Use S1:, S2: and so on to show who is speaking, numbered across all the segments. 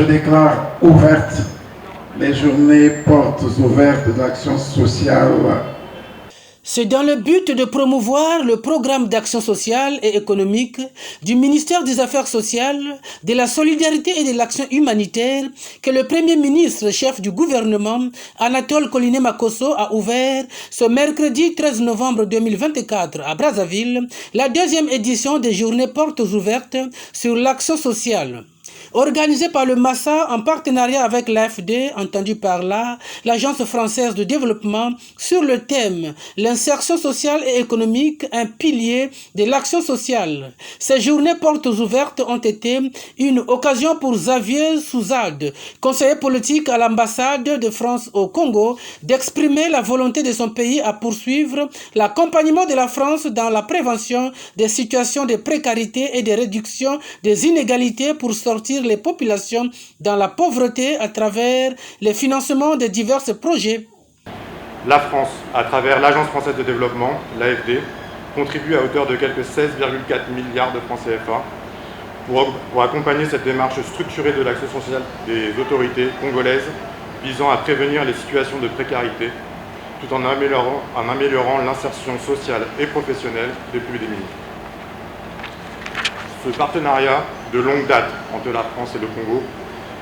S1: Je déclare ouvertes les journées portes ouvertes d'action sociale.
S2: C'est dans le but de promouvoir le programme d'action sociale et économique du ministère des Affaires sociales, de la solidarité et de l'action humanitaire que le Premier ministre, chef du gouvernement, Anatole Koliné-Makosso, a ouvert ce mercredi 13 novembre 2024 à Brazzaville la deuxième édition des journées portes ouvertes sur l'action sociale. Organisé par le Massa en partenariat avec l'AFD, entendu par là, l'Agence française de développement, sur le thème « L'insertion sociale et économique, un pilier de l'action sociale ». Ces journées portes ouvertes ont été une occasion pour Xavier Souzade, conseiller politique à l'ambassade de France au Congo, d'exprimer la volonté de son pays à poursuivre l'accompagnement de la France dans la prévention des situations de précarité et de réduction des inégalités pour sortir les populations dans la pauvreté à travers les financements de divers projets.
S3: La France, à travers l'Agence française de développement, l'AFD, contribue à hauteur de quelques 16,4 milliards de francs CFA pour accompagner cette démarche structurée de l'action sociale des autorités congolaises visant à prévenir les situations de précarité tout en améliorant l'insertion sociale et professionnelle des plus démunis. Ce partenariat de longue date entre la France et le Congo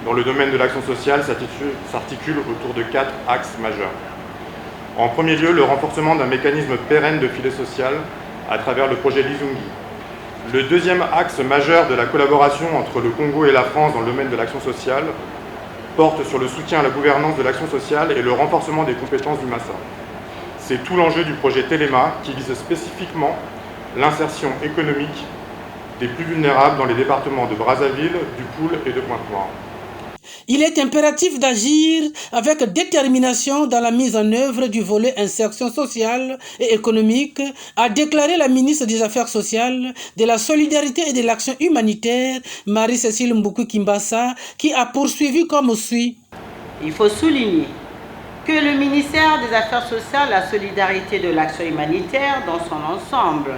S3: dans le domaine de l'action sociale s'articule autour de 4 axes majeurs. En premier lieu, le renforcement d'un mécanisme pérenne de filet social à travers le projet Lizungi. Le deuxième axe majeur de la collaboration entre le Congo et la France dans le domaine de l'action sociale porte sur le soutien à la gouvernance de l'action sociale et le renforcement des compétences du Massa. C'est tout l'enjeu du projet Téléma qui vise spécifiquement l'insertion économique des plus vulnérables dans les départements de Brazzaville, du Poul et de Pointe-Noire.
S2: Il est impératif d'agir avec détermination dans la mise en œuvre du volet insertion sociale et économique, a déclaré la ministre des Affaires sociales, de la solidarité et de l'action humanitaire, Marie-Cécile Mboukou-Kimbassa, qui a poursuivi comme suit.
S4: Il faut souligner que le ministère des Affaires sociales, la solidarité et de l'action humanitaire dans son ensemble,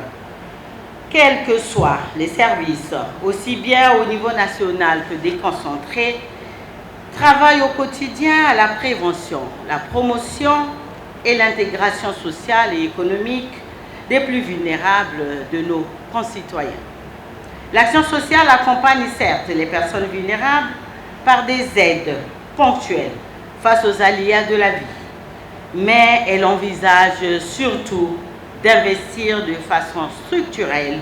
S4: quels que soient les services, aussi bien au niveau national que déconcentré, travaillent au quotidien à la prévention, la promotion et l'intégration sociale et économique des plus vulnérables de nos concitoyens. L'action sociale accompagne certes les personnes vulnérables par des aides ponctuelles face aux aléas de la vie, mais elle envisage surtout d'investir de façon structurelle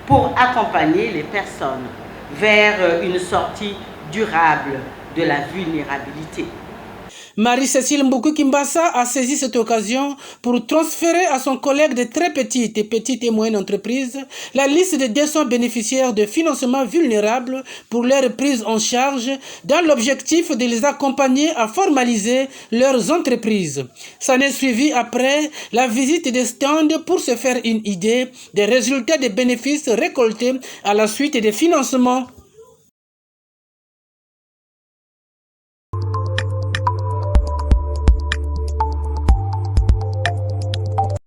S4: pour accompagner les personnes vers une sortie durable de la vulnérabilité.
S2: Marie-Cécile Mboukou-Kimbassa a saisi cette occasion pour transférer à son collègue de très petites et moyennes entreprises la liste des 200 bénéficiaires de financement vulnérables pour leur prise en charge dans l'objectif de les accompagner à formaliser leurs entreprises. S'en est suivi après la visite des stands pour se faire une idée des résultats des bénéfices récoltés à la suite des financements.